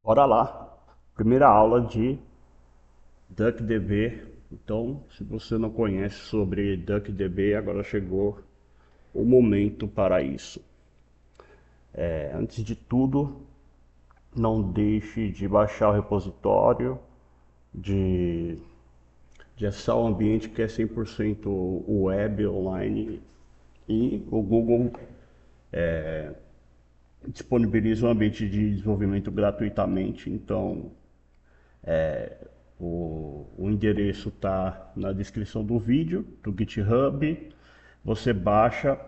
Bora lá, primeira aula de DuckDB. Então, se você não conhece sobre DuckDB, agora chegou o momento para isso. Antes de tudo, não deixe de baixar o repositório, de, de acessar o ambiente que é 100% web online, e o Google disponibiliza um ambiente de desenvolvimento gratuitamente. Então, o endereço está na descrição do vídeo, do GitHub. Você baixa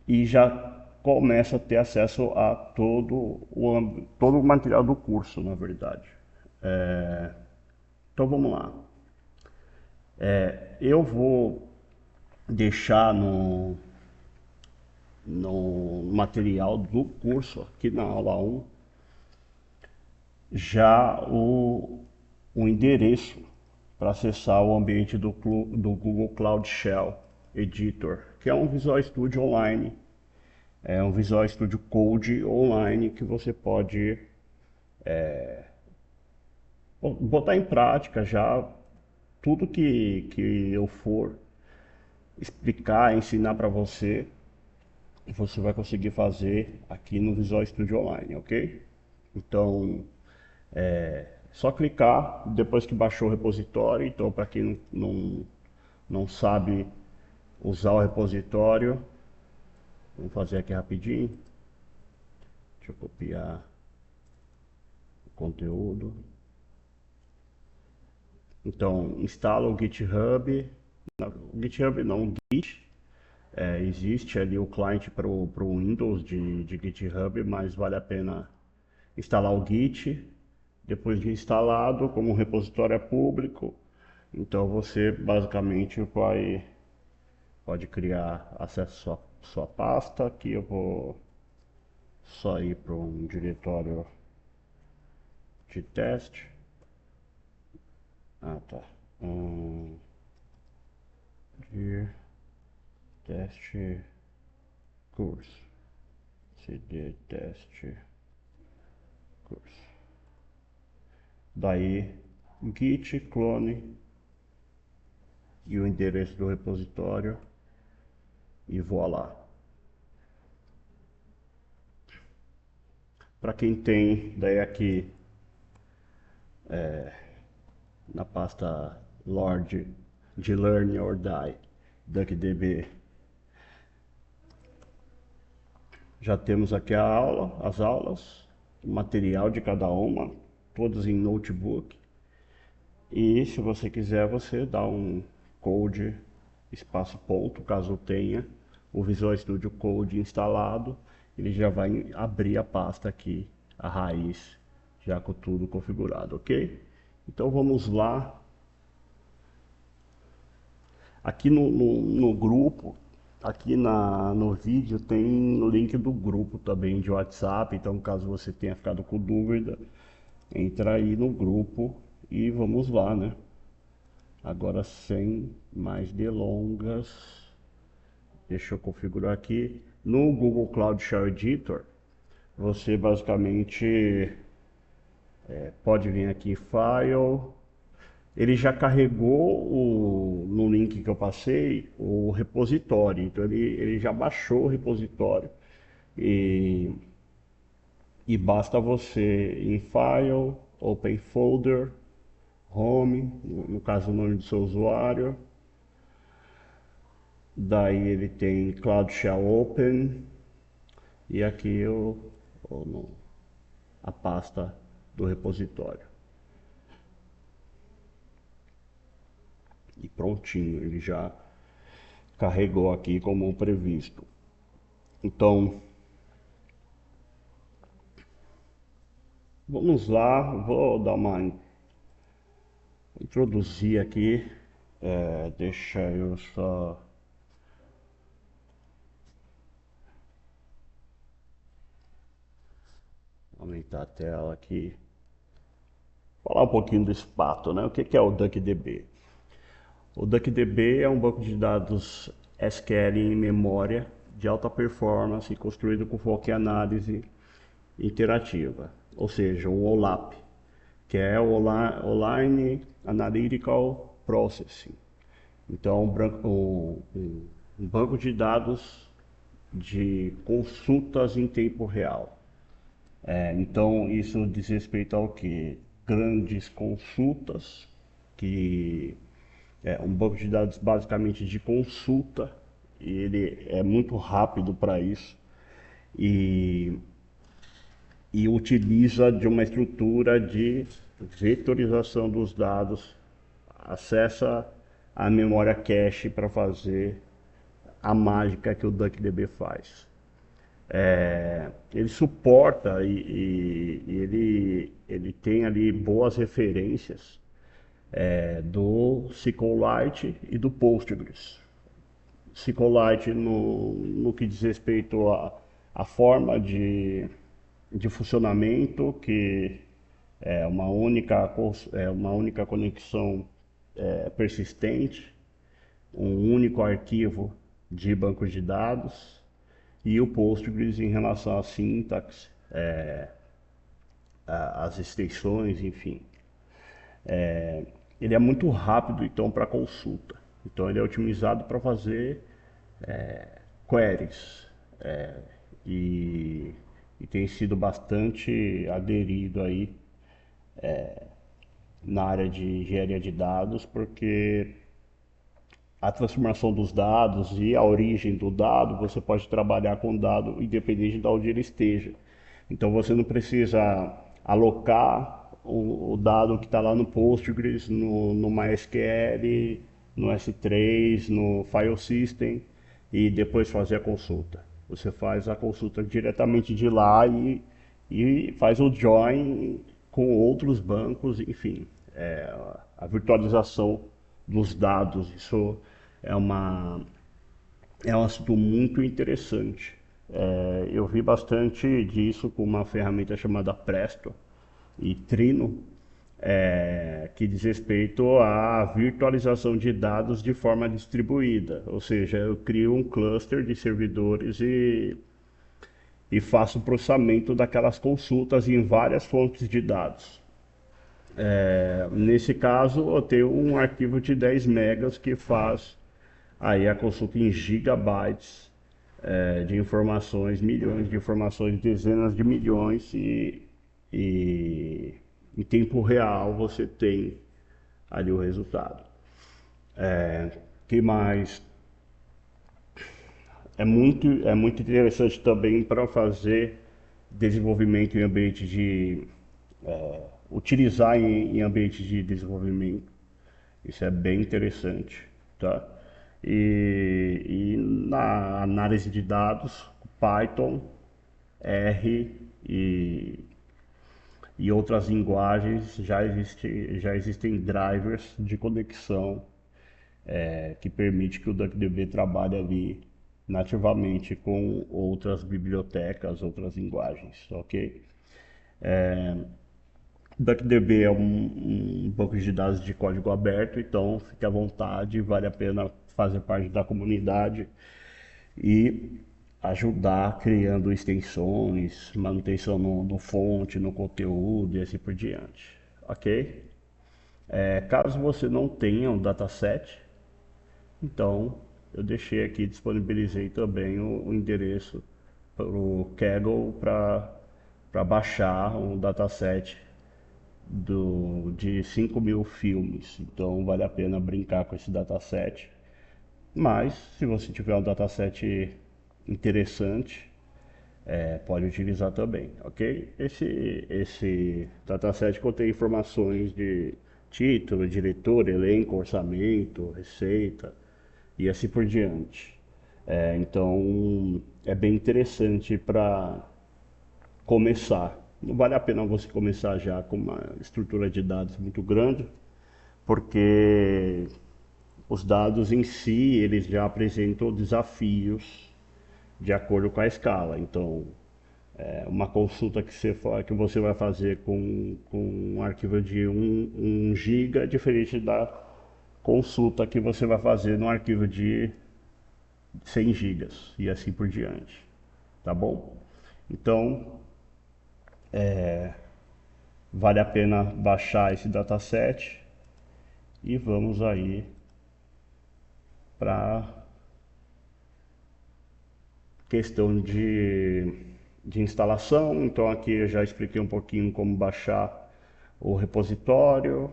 e já começa a ter acesso a todo o material do curso, na verdade. Então vamos lá. Eu vou deixar no material do curso, aqui na aula 1, já o endereço para acessar o ambiente do Google Cloud Shell Editor, que é um Visual Studio online, é um Visual Studio Code online que você pode botar em prática já tudo que eu for explicar, ensinar para você, você vai conseguir fazer aqui no Visual Studio Online, ok? Então, só clicar depois que baixou o repositório. Então, para quem não sabe usar o repositório, vamos fazer aqui rapidinho. Deixa eu copiar o conteúdo. Então, instala o GitHub. O GitHub não, o Git. Existe ali o cliente para o Windows de GitHub, mas vale a pena instalar o Git. Depois de instalado, como o repositório é público, então você basicamente pode criar acesso à sua pasta. Aqui eu vou só ir para um diretório de teste. Ah, tá. De teste curso. CD teste curso. Daí git clone e o endereço do repositório e voilá. Para quem tem, daí aqui na pasta Lord de Learn or Die, DuckDB, já temos aqui a aula, as aulas, o material de cada uma, todas em notebook. E se você quiser, você dá um code, espaço ponto, caso tenha o Visual Studio Code instalado, ele já vai abrir a pasta aqui, a raiz, já com tudo configurado, ok? Então vamos lá. Aqui no grupo, aqui no vídeo tem o link do grupo também de WhatsApp. Então caso você tenha ficado com dúvida, entra aí no grupo e vamos lá, né? Agora sem mais delongas, deixa eu configurar aqui. No Google Cloud Shell Editor, você basicamente pode vir aqui em File. Ele já carregou no link que eu passei o repositório, então ele já baixou o repositório e, e basta você ir em File, Open Folder, Home, no caso o nome do seu usuário, daí ele tem Cloud Shell Open e aqui a pasta do repositório. E prontinho, ele já carregou aqui como previsto. Então, vamos lá, vou dar uma introduzir aqui. Deixa eu só aumentar a tela aqui. Falar um pouquinho do Spato, né? O que é o DuckDB? O DuckDB é um banco de dados SQL em memória de alta performance construído com foco em análise interativa. ou seja, o OLAP, que é o Online Analytical Processing. Então, um banco de dados de consultas em tempo real. Então, isso diz respeito ao que? Grandes consultas, que é um banco de dados basicamente de consulta, e ele é muito rápido para isso, e, e utiliza de uma estrutura de vetorização dos dados, acessa a memória cache para fazer a mágica que o DuckDB faz. Ele suporta ele tem ali boas referências do SQLite e do Postgres. SQLite no que diz respeito à forma de funcionamento, que é uma única conexão persistente, um único arquivo de banco de dados, e o Postgres em relação à sintaxe, às extensões, enfim. Ele é muito rápido, então, para consulta. Então, ele é otimizado para fazer queries, e, e tem sido bastante aderido aí na área de engenharia de dados, porque a transformação dos dados e a origem do dado, você pode trabalhar com o dado independente de onde ele esteja. Então você não precisa alocar o dado que está lá no Postgres, no MySQL, no S3, no File System, e depois fazer a consulta. Você faz a consulta diretamente de lá e faz o join com outros bancos, enfim, a virtualização dos dados. Isso é é um assunto muito interessante. Eu vi bastante disso com uma ferramenta chamada Presto e Trino, que diz respeito à virtualização de dados de forma distribuída. Ou seja, eu crio um cluster de servidores e faço o processamento daquelas consultas em várias fontes de dados. Nesse caso, eu tenho um arquivo de 10 megas que faz aí a consulta em gigabytes de informações, milhões de informações, dezenas de milhões, e em tempo real você tem ali o resultado. Que mais? É muito interessante também para fazer desenvolvimento em ambiente de utilizar em ambiente de desenvolvimento. Isso é bem interessante, tá? E na análise de dados, Python, R e outras linguagens já existem drivers de conexão que permite que o DuckDB trabalhe ali nativamente com outras bibliotecas, outras linguagens, ok? DuckDB é um banco de dados de código aberto, então fique à vontade, vale a pena fazer parte da comunidade e ajudar criando extensões, manutenção no fonte, no conteúdo e assim por diante, ok? Caso você não tenha um dataset, então eu deixei aqui, disponibilizei também o endereço para o Kaggle para baixar um dataset de 5.000 filmes. Então vale a pena brincar com esse dataset. Mas se você tiver um dataset interessante, pode utilizar também, ok? Esse dataset contém informações de título, diretor, elenco, orçamento, receita e assim por diante. Então é bem interessante para começar. Não vale a pena você começar já com uma estrutura de dados muito grande, porque os dados em si, eles já apresentam desafios de acordo com a escala. Então, uma consulta que você vai fazer com um arquivo de 1 GB é diferente da consulta que você vai fazer num arquivo de 100 gigas e assim por diante, tá bom? Então, vale a pena baixar esse dataset e vamos aí para questão de instalação. Então aqui eu já expliquei um pouquinho como baixar o repositório,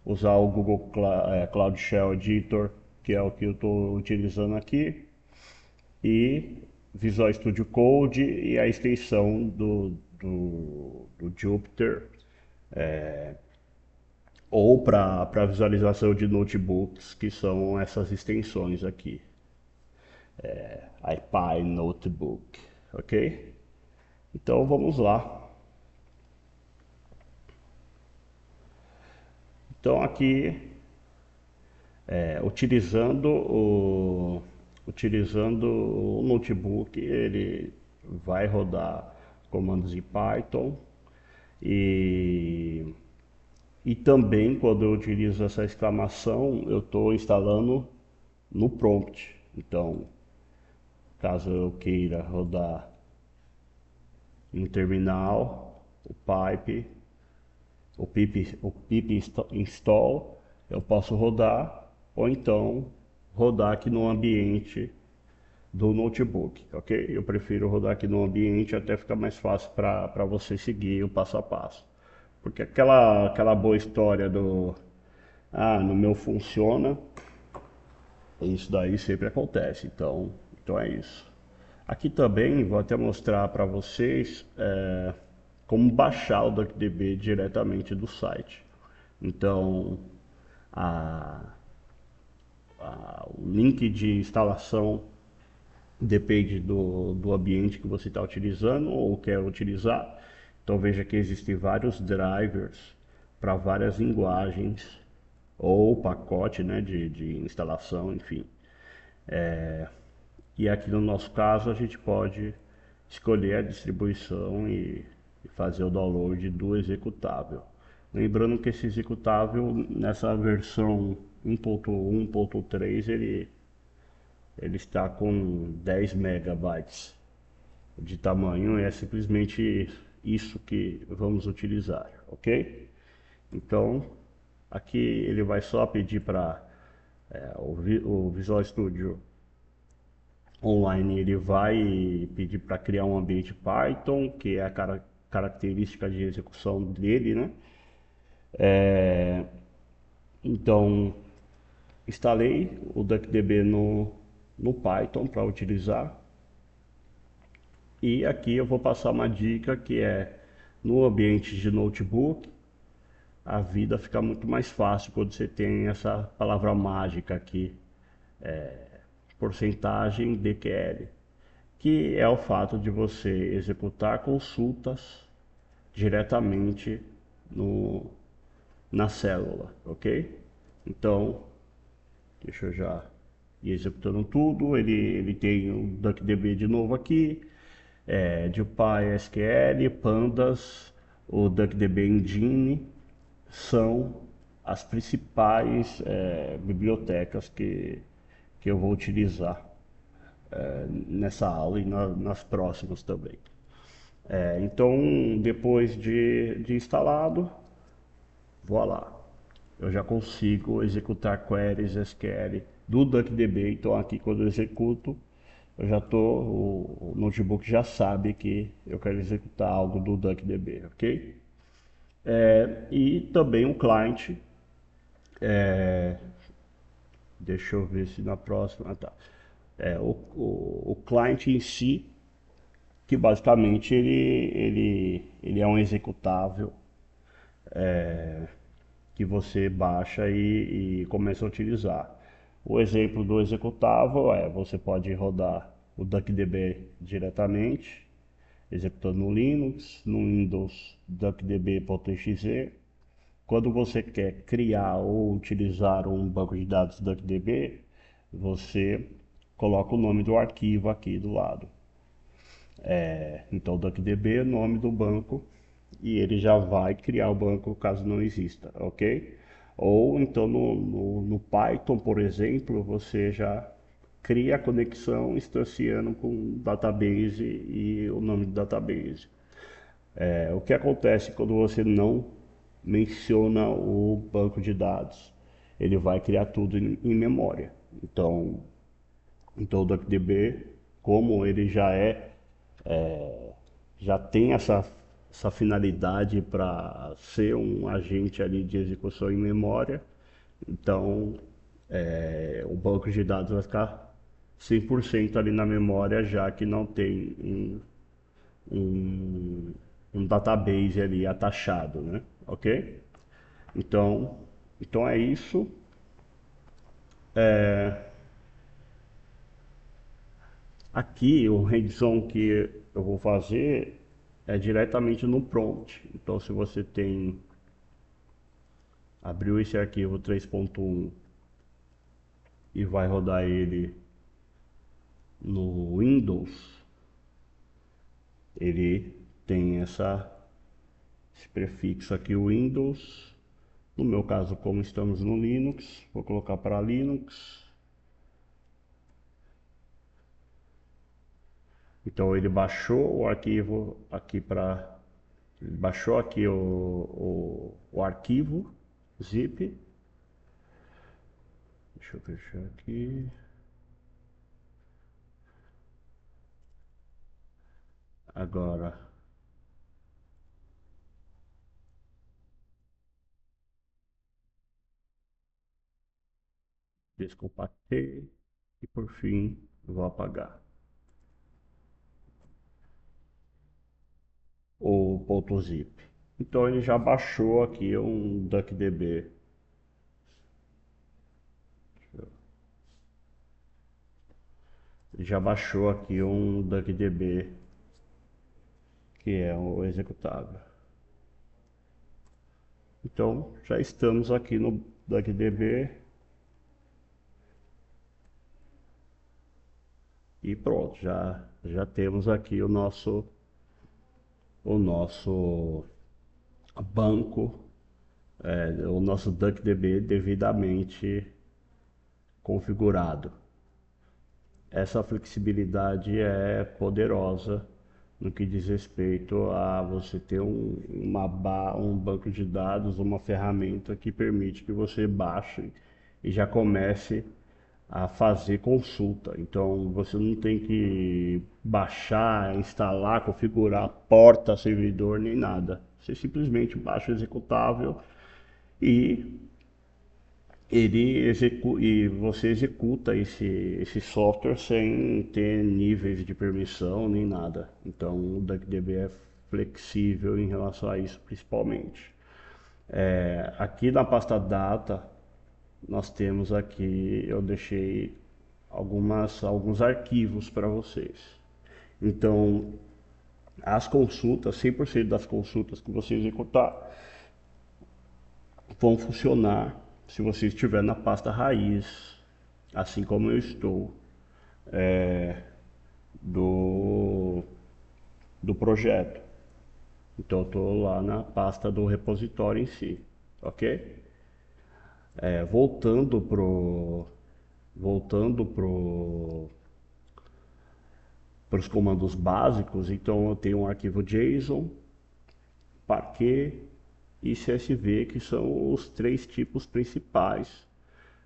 usar o Google Cloud Shell Editor, que é o que eu estou utilizando aqui, e Visual Studio Code e a extensão do Jupyter, ou para visualização de notebooks, que são essas extensões aqui, IPy Notebook, ok? Então vamos lá. Então aqui, utilizando o notebook, ele vai rodar comandos em Python e, e também quando eu utilizo essa exclamação, eu estou instalando no prompt. Então, caso eu queira rodar no terminal, o pip install, eu posso rodar, ou então rodar aqui no ambiente do notebook, ok? Eu prefiro rodar aqui no ambiente, até fica mais fácil para você seguir o passo a passo. Porque aquela boa história no meu funciona, isso daí sempre acontece, então é isso. Aqui também vou até mostrar para vocês como baixar o DuckDB diretamente do site. Então, a, o link de instalação depende do ambiente que você está utilizando ou quer utilizar. Então veja que existem vários drivers para várias linguagens ou pacote, né, de instalação, enfim. E aqui no nosso caso a gente pode escolher a distribuição e fazer o download do executável. Lembrando que esse executável nessa versão 1.1.3 ele está com 10 megabytes de tamanho e é simplesmente isso que vamos utilizar, ok? Então aqui ele vai só pedir para o Visual Studio Online, ele vai pedir para criar um ambiente Python, que é a característica de execução dele, né? Então instalei o DuckDB no Python para utilizar. E aqui eu vou passar uma dica que é, no ambiente de notebook, a vida fica muito mais fácil quando você tem essa palavra mágica aqui, porcentagem DQL, que é o fato de você executar consultas diretamente no, na célula, ok? Então, deixa eu já ir executando tudo. Ele tem o DuckDB de novo aqui, NumPy SQL, Pandas, o DuckDB Engine são as principais bibliotecas que eu vou utilizar nessa aula e nas próximas também. Então, depois de instalado, vou lá. Eu já consigo executar queries SQL do DuckDB. Então, aqui quando eu executo, o notebook já sabe que eu quero executar algo do DuckDB, ok? E também o client, deixa eu ver se na próxima, tá. O client em si, que basicamente ele é um executável que você baixa e começa a utilizar. O exemplo do executável você pode rodar o DuckDB diretamente, executando no Linux, no Windows DuckDB.exe. Quando você quer criar ou utilizar um banco de dados DuckDB, você coloca o nome do arquivo aqui do lado. Então DuckDB é o nome do banco e ele já vai criar o banco caso não exista, ok? Ou então no Python, por exemplo, você já cria a conexão instanciando com o database e o nome do database. O que acontece quando você não menciona o banco de dados. Ele vai criar tudo em memória. Então o DuckDB, como ele já tem essa finalidade para ser um agente ali de execução em memória, então o banco de dados vai ficar 100% ali na memória, já que não tem um, um database ali atachado, né? Ok? Então, então é isso. Aqui o hands-on que eu vou fazer é diretamente no prompt. Então, se você abriu esse arquivo 3.1 e vai rodar ele no Windows, ele tem esse prefixo aqui, Windows. No meu caso, como estamos no Linux, vou colocar para Linux. Então ele baixou o arquivo aqui para... Ele baixou aqui o arquivo zip. Deixa eu fechar aqui. Agora, descompactei e por fim vou apagar o ponto .zip. Então ele já baixou aqui um DuckDB. Ele já baixou aqui um DuckDB, que é o executável. Então já estamos aqui no DuckDB e pronto, já temos aqui o nosso banco, o nosso DuckDB devidamente configurado. Essa flexibilidade é poderosa no que diz respeito a você ter um banco de dados, uma ferramenta que permite que você baixe e já comece a fazer consulta. Então você não tem que baixar, instalar, configurar porta, servidor, nem nada. Você simplesmente baixa o executável e e você executa esse software sem ter níveis de permissão nem nada. Então o DuckDB é flexível em relação a isso principalmente. Aqui na pasta data nós temos aqui, eu deixei alguns arquivos para vocês. Então as consultas, 100% das consultas que você executar vão funcionar se você estiver na pasta raiz, assim como eu estou, do, do projeto. Então eu estou lá na pasta do repositório em si, ok? Voltando para os comandos básicos, então eu tenho um arquivo JSON, Parquet e CSV, que são os três tipos principais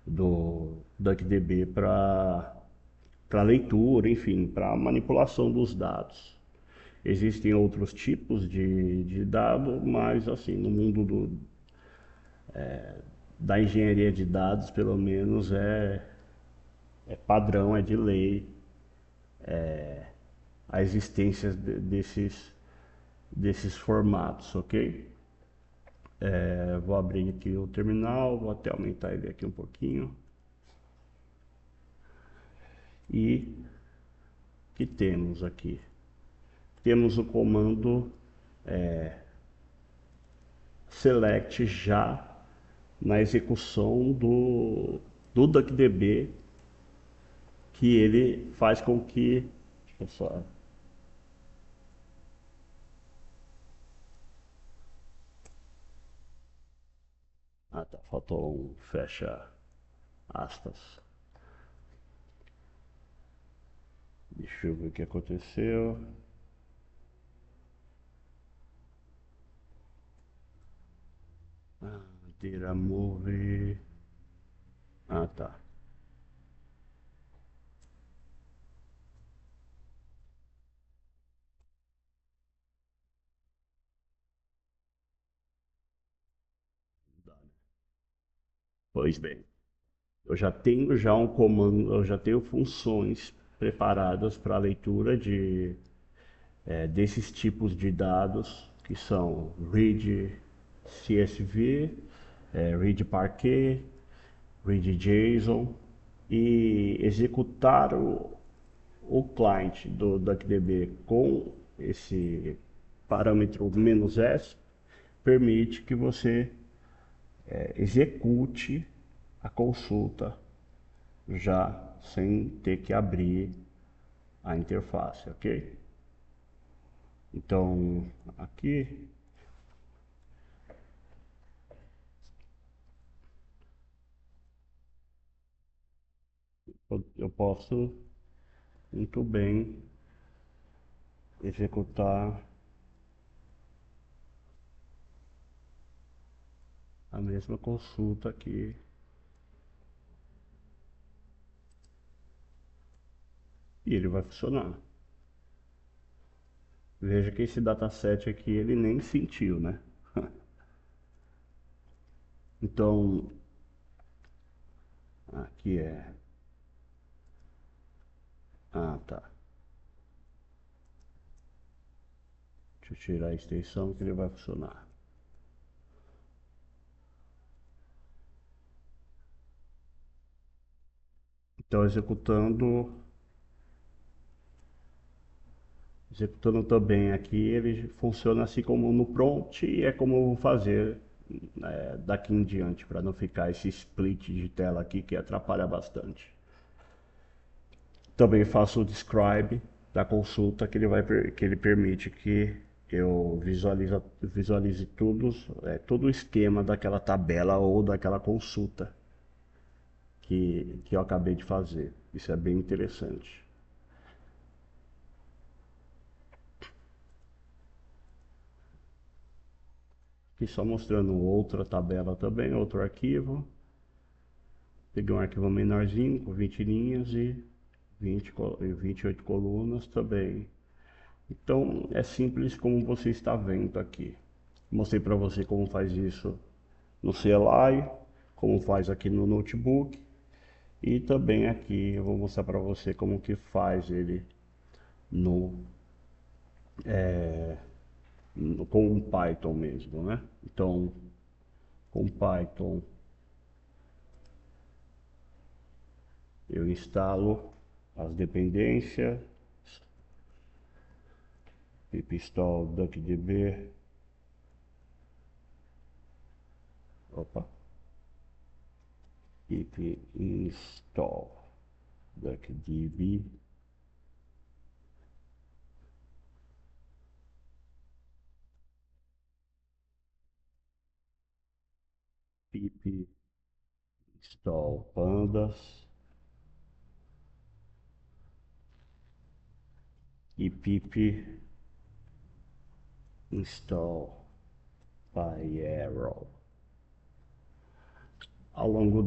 do DuckDB para leitura, enfim, para manipulação dos dados. Existem outros tipos de dado, mas assim, no mundo da engenharia de dados, pelo menos é padrão, é de lei a existência desses formatos, ok? Vou abrir aqui o terminal, vou até aumentar ele aqui um pouquinho. E que temos aqui? Temos o comando select já na execução do DuckDB, que ele faz com que... Deixa eu só... Ah, tá, faltou um fecha aspas. Deixa eu ver o que aconteceu. Data Move. Ah, tá. Pois bem, eu já tenho já um comando, eu já tenho funções preparadas para a leitura desses tipos de dados, que são read CSV, read Parquet, read JSON, e executar o client do DuckDB com esse parâmetro "-s" permite que você execute a consulta já sem ter que abrir a interface, ok? Então, aqui eu posso muito bem executar a mesma consulta aqui e ele vai funcionar. Veja que esse dataset aqui ele nem sentiu, né? Então, aqui é... Ah, tá. Deixa eu tirar a extensão que ele vai funcionar. Então, executando também aqui, ele funciona assim como no prompt e é como eu vou fazer daqui em diante, para não ficar esse split de tela aqui que atrapalha bastante. Também faço o describe da consulta que ele permite que eu visualize todo o esquema daquela tabela ou daquela consulta que eu acabei de fazer. Isso é bem interessante. Aqui só mostrando outra tabela também, outro arquivo. Peguei um arquivo menorzinho com 20 linhas e 28 colunas também. Então é simples como você está vendo aqui. Mostrei para você como faz isso no CLI, como faz aqui no notebook. E também aqui eu vou mostrar para você como que faz ele no, com o Python mesmo, né? Então, com Python eu instalo as dependências, pip install duckdb, opa, pip install duckdb, pip install pandas e pip install pyarrow. Ao longo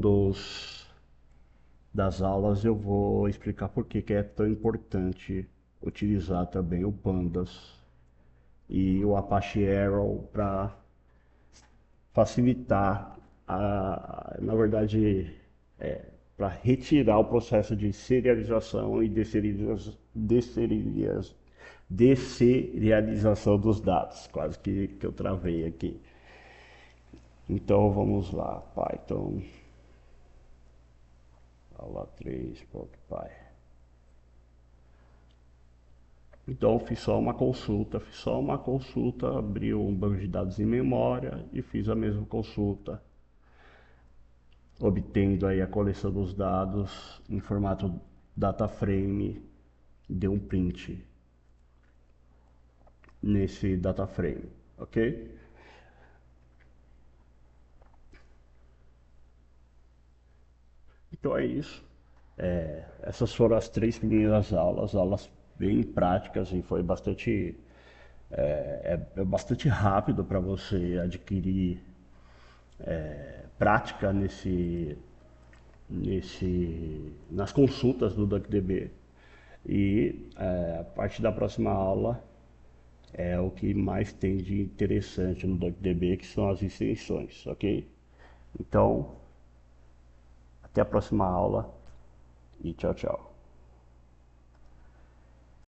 das aulas eu vou explicar por que é tão importante utilizar também o Pandas e o Apache Arrow para facilitar, na verdade, para retirar o processo de serialização e desserialização dos dados. Quase que eu travei aqui. Então vamos lá, Python, aula 3.py. Então fiz só uma consulta, abri um banco de dados em memória e fiz a mesma consulta, obtendo aí a coleção dos dados em formato data frame, deu um print nesse data frame, ok? Então é isso. Essas foram as 3 primeiras aulas bem práticas e foi bastante rápido para você adquirir prática nas consultas do DuckDB. E a partir da próxima aula é o que mais tem de interessante no DuckDB, que são as extensões, ok? Então, até a próxima aula e tchau, tchau.